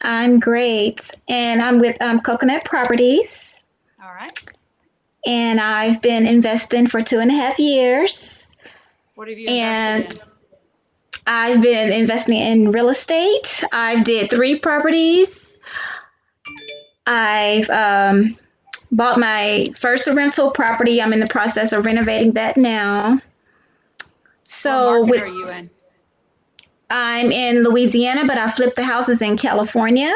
I'm great, and I'm with Coconut Properties, All right. and I've been investing for 2.5 years, What have you invested and in? I've been investing in real estate. I did 3 properties. I've bought my first rental property. I'm in the process of renovating that now. What So market with are you in? I'm in Louisiana, but I flipped the houses in California,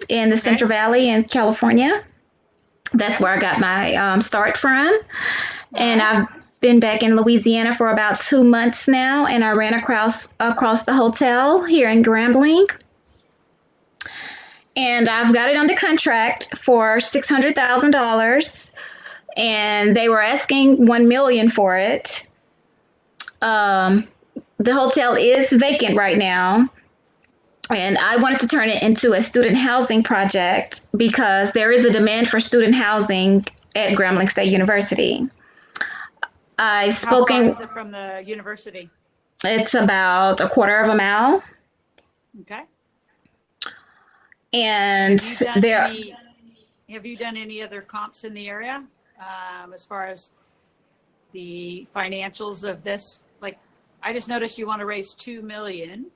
in the Okay. Central Valley in California. That's Okay. where I got my start from. All And right. I've been back in Louisiana for about 2 months now, and I ran across the hotel here in Grambling, and I've got it under contract for $600,000, and they were asking 1 million for it. Um, the hotel is vacant right now, and I wanted to turn it into a student housing project because there is a demand for student housing at Grambling State University. I've How far spoken. is it from the university? It's about a quarter of a mile, Okay. and Have you done there. any have you done any other comps in the area as far as the financials of this? Like, I just noticed you want to raise 2 million.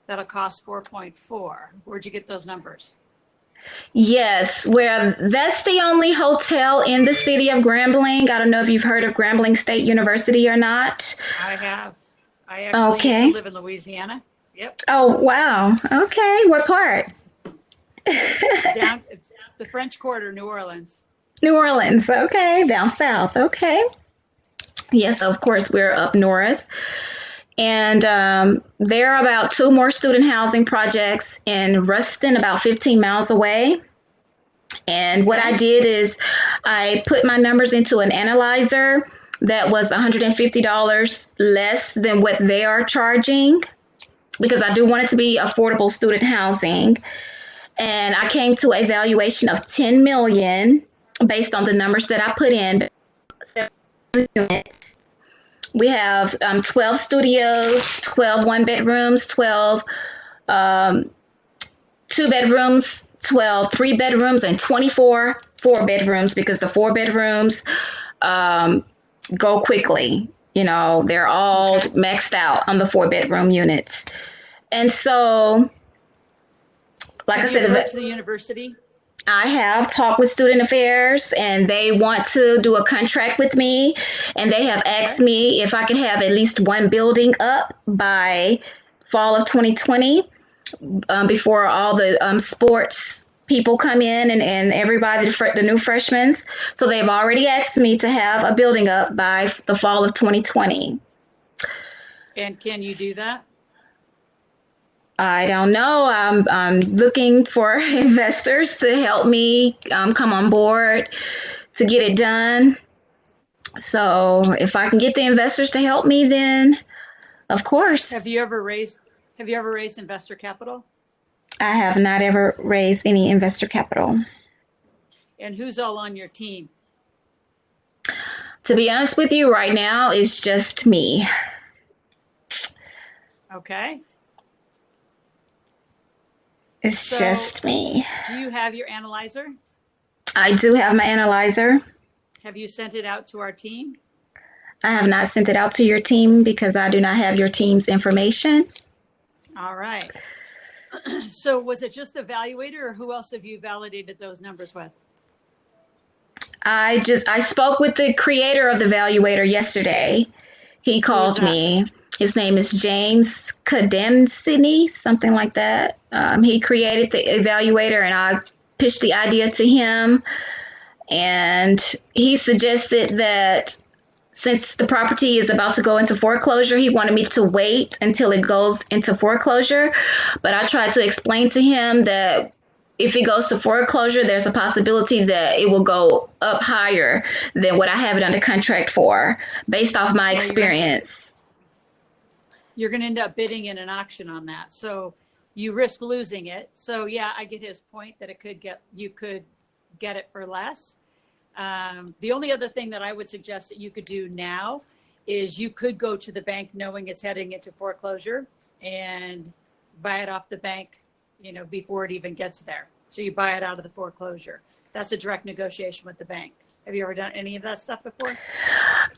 That'll cost 4.4. Where'd you get those numbers? Yes, where that's the only hotel in the city of Grambling. I don't know if you've heard of Grambling State University or not. I have. I actually used to Okay. live in Louisiana. Yep. Oh, wow. Okay. What part? Down the French Quarter, New Orleans. New Orleans. Okay. Down south. Okay. Yes, of course, we're up north. And there are about 2 more student housing projects in Ruston, about 15 miles away. And what I Okay. did is I put my numbers into an analyzer that was $150 less than what they are charging because I do want it to be affordable student housing. And I came to a valuation of 10 million based on the numbers that I put in. We have 12 studios, 12 one-bedrooms, 12 um, 2 bedrooms, 12 3 bedrooms, and 24 4 bedrooms because the 4 bedrooms um, go quickly. They're all Okay. maxed out on the 4 bedroom units. And so, like I Have you said, approached the university? I have talked with student affairs and they want to do a contract with me. And they have asked Okay. me if I could have at least one building up by fall of 2020 before all the sports people come in and everybody, the new freshmen. So they've already asked me to have a building up by the fall of 2020. And can you do that? I don't know. I'm looking for investors to help me come on board to get it done. So if I can get the investors to help me, then of Have course. you ever raised have you ever raised investor capital? I have not ever raised any investor capital. And who's all on your team? To be honest with you, right now, it's just me. Okay. It's So just me. do you have your analyzer? I do have my analyzer. Have you sent it out to our team? I have not sent it out to your team because I do not have your team's information. All right. So was it just the evaluator or who else have you validated those numbers with? I spoke with the creator of the Valuator yesterday. He Who is called that? me. His name is James Kademsini, something like that. He created the Evaluator, and I pitched the idea to him. And he suggested that since the property is about to go into foreclosure, he wanted me to wait until it goes into foreclosure. But I tried to explain to him that if it goes to foreclosure, there's a possibility that it will go up higher than what I have it under contract for, based off my Yeah, experience. you're going to end up bidding in an auction on that. So you risk losing it. So yeah, I get his point that you could get it for less. The only other thing that I would suggest that you could do now is you could go to the bank knowing it's heading into foreclosure and buy it off the bank, before it even gets there. So you buy it out of the foreclosure. That's a direct negotiation with the bank. Have you ever done any of that stuff before?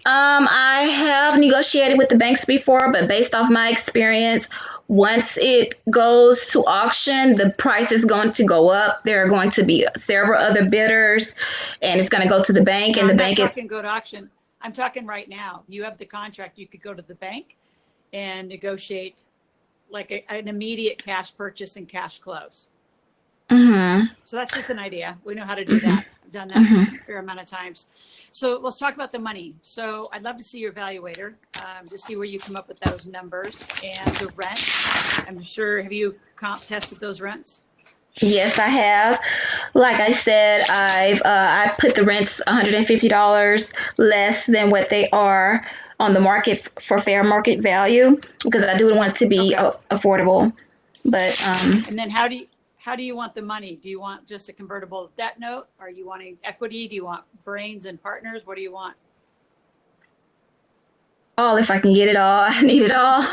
I have negotiated with the banks before, but based off my experience, once it goes to auction, the price is going to go up. There are going to be several other bidders, and it's going to go to the bank, No, and the I'm not bank is. talking go to auction. I'm talking right now. You have the contract. You could go to the bank and negotiate like an immediate cash purchase and cash close. Mm-hmm. So that's just an idea. We know how to do that. I've done that Mm-hmm. a fair amount of times. So let's talk about the money. So I'd love to see your evaluator to see where you come up with those numbers and the rents. I'm sure, have you comp tested those rents? Yes, I have. Like I said, I put the rents $150 less than what they are on the market for fair market value because I do want it to be Okay. affordable. But And then how do you want the money? Do you want just a convertible debt note? Are you wanting equity? Do you want brains and partners? What do you want? all if I can get it all, I need it all.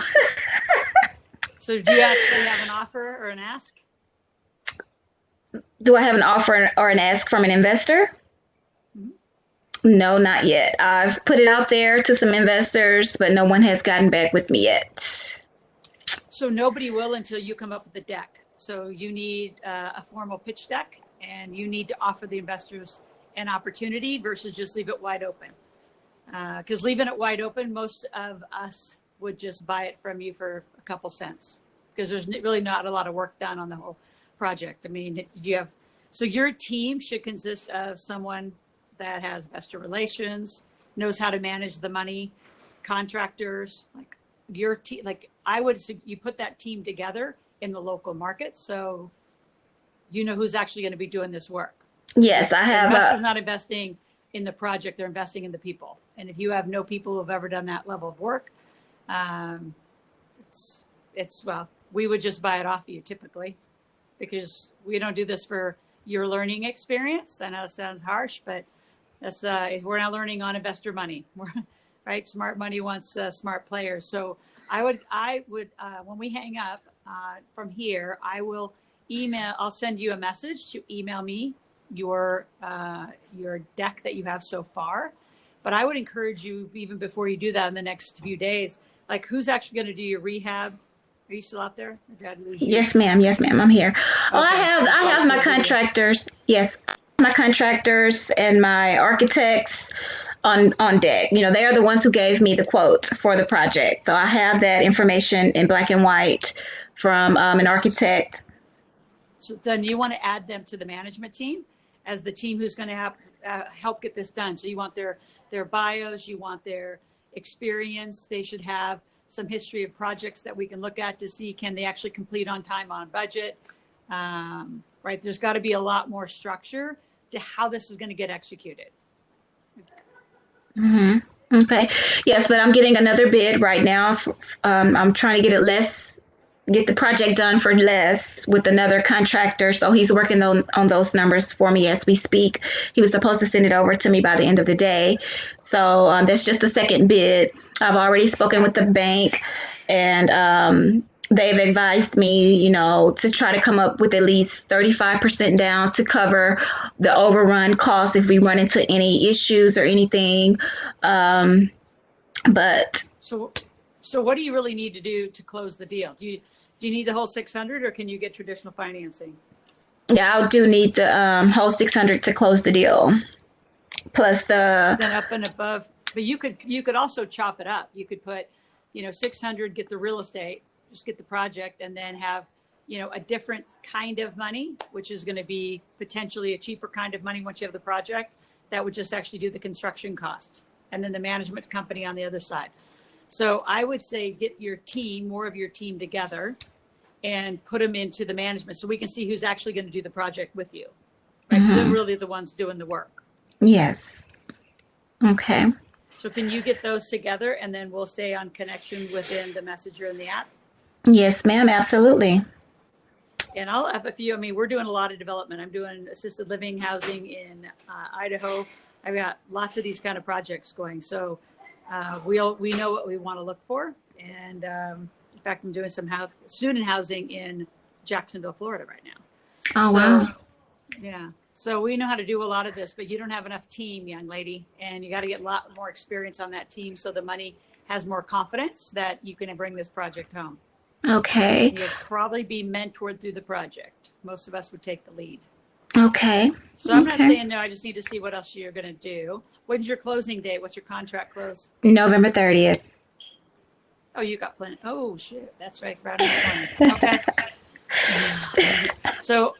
So do you actually have an offer or an ask? Do I have an offer or an ask from an investor? Mhm. No, not yet. I've put it out there to some investors, but no one has gotten back with me yet. So nobody will until you come up with the deck. So you need a formal pitch deck, and you need to offer the investors an opportunity versus just leave it wide open. Because leaving it wide open, most of us would just buy it from you for a couple cents because there's really not a lot of work done on the whole project. I mean, so your team should consist of someone that has investor relations, knows how to manage the money, contractors, like your team. Like you put that team together in the local market, so you know who's actually going to be doing this work. Yes, So I the have. investor's not investing in the project; they're investing in the people. And if you have no people who've ever done that level of work, um, well, we would just buy it off you typically, because we don't do this for your learning experience. I know it sounds harsh, but that's we're not learning on investor money. Right? Smart money wants smart players. So I would when we hang up from here, I'll send you a message to email me your deck that you have so far. But I would encourage you, even before you do that in the next few days, like who's actually going to do your rehab? Are you still out there? Or did I lose you? Yes, ma'am. Yes, ma'am. I'm here. Oh, I Okay. have. I I saw have my your video. contractors. Yes, my contractors and my architects on deck. They are the ones who gave me the quote for the project. So I have that information in black and white from an architect. So then you want to add them to the management team as the team who's going to help get this done. So you want their bios, you want their experience. They should have some history of projects that we can look at to see can they actually complete on time, on budget. Right? There's got to be a lot more structure to how this is going to get executed. Hmm. Okay. Yes, but I'm getting another bid right now. I'm trying to get the project done for less with another contractor. So he's working on those numbers for me as we speak. He was supposed to send it over to me by the end of the day. So that's just the second bid. I've already spoken with the bank, and they've advised me, to try to come up with at least 35% down to cover the overrun costs if we run into any issues or anything. But So what do you really need to do to close the deal? Do you need the whole 600, or can you get traditional financing? yeah, I do need the whole 600 to close the deal, plus the. Then up and above, but you could also chop it up. You could put, 600, get the real estate, just get the project, and then have, a different kind of money, which is going to be potentially a cheaper kind of money once you have the project that would just actually do the construction costs, and then the management company on the other side. So I would say get more of your team together and put them into the management so we can see who's actually going to do the project with you. Right? Because they're really the ones doing the work. Yes. Okay. So can you get those together, and then we'll stay on connection within the messenger and the app? Yes, ma'am. Absolutely. And I'll have a few. I mean, we're doing a lot of development. I'm doing assisted living housing in Idaho. I've got lots of these kind of projects going. So we know what we want to look for. And in fact, I'm doing some student housing in Jacksonville, Florida right now. Oh, So, wow. yeah. So we know how to do a lot of this, but you don't have enough team, young lady, and you got to get a lot more experience on that team so the money has more confidence that you can bring this project home. Okay. You'll probably be mentored through the project. Most of us would take the lead. Okay. So I'm not Okay. saying no, I just need to see what else you're going to do. When's your closing date? What's your contract close? November 30th. Oh, you got plenty. Oh, shit. That's right. Right on the corner. Okay. So,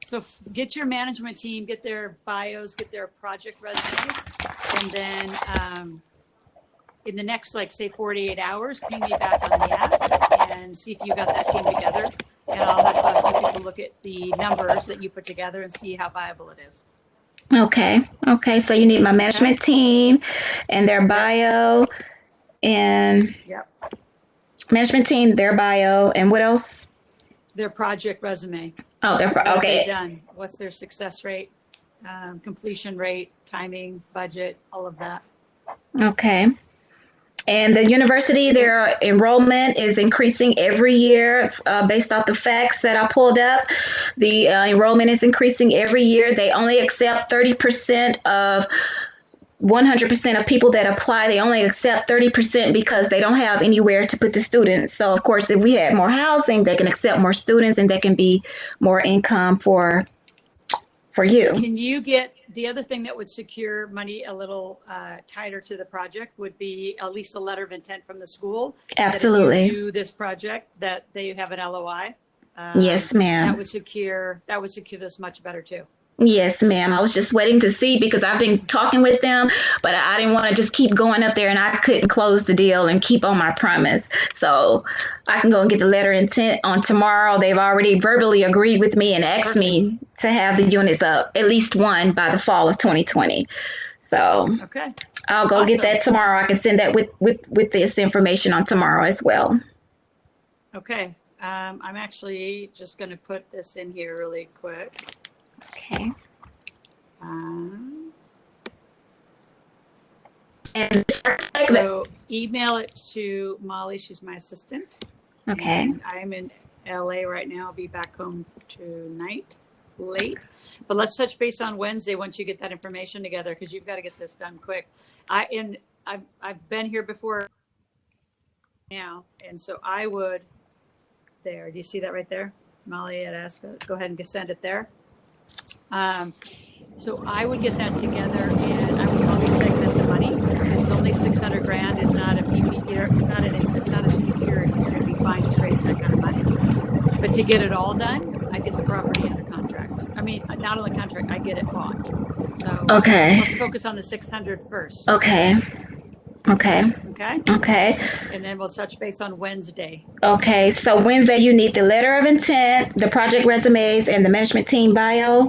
so get your management team, get their bios, get their project resumes, and then in the next, like, say, 48 hours, ping me back on the app and see if you got that team together. And I'll have a few people look at the numbers that you put together and see how viable it is. Okay. Okay. So you need my management team and their Yep. bio and Yep. management team, their bio, and what else? Their project resume. Oh, they're What have they okay. done? What's their success rate, completion rate, timing, budget, all of that. Okay. And the university, their enrollment is increasing every year based off the facts that I pulled up. The enrollment is increasing every year. They only accept 30% of 100% of people that apply. They only accept 30% because they don't have anywhere to put the students. So, of course, if we had more housing, they can accept more students and there can be more income for you. Can you get the other thing that would secure money a little tighter to the project would be at least a letter of intent from the school. Absolutely. That if you do this project, that they have an LOI. Yes, ma'am. That would secure this much better too. Yes, ma'am. I was just waiting to see because I've been talking with them, but I didn't want to just keep going up there and I couldn't close the deal and keep on my promise. So I can go and get the letter of intent on tomorrow. They've already verbally agreed with me and asked me to have the units up, at least one, by the fall of 2020. So okay, I'll go get that tomorrow. I can send that with this information on tomorrow as well. Okay. I'm actually just going to put this in here really quick. Okay. So email it to Molly. She's my assistant. Okay. And I'm in LA right now. I'll be back home tonight, late. But let's touch base on Wednesday once you get that information together, because you've got to get this done quick. I've been here before now, and so I would. There. Do you see that right there? Molly had asked. Go ahead and send it there. So I would get that together, and I would probably segment the money because only $600,000 is not a PPP. It's not a security. You're going to be fine just raising that kind of money. But to get it all done, I get the property under contract. I mean, not only contract, I get it bought. So okay. Let's focus on the 600 first. Okay. Okay. Okay. Okay. And then we'll touch base on Wednesday. Okay. So Wednesday, you need the letter of intent, the project resumes, and the management team bio.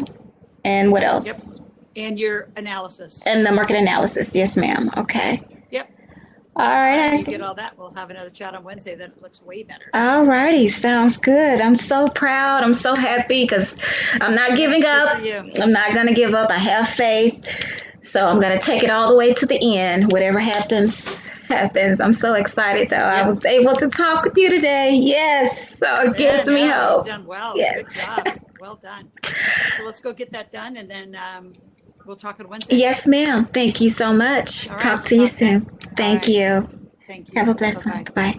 And what else? Yep. And your analysis. And the market analysis. Yes, ma'am. Okay. Yep. All right. You get all that. We'll have another chat on Wednesday. Then it looks way better. All righty. Sounds good. I'm so proud. I'm so happy because I'm not giving up. I'm not going to give up. I have faith. So I'm going to take it all the way to the end. Whatever happens, happens. I'm so excited, though. Yep. I was able to talk with you today. Yes. So it gives me hope. You've done well. Yes. Good job. Well done. So let's go get that done, and then we'll talk on Wednesday. Yes, ma'am. Thank you so much. Right, talk to you soon. Thank you. Thank you. Have a blessed one. Bye.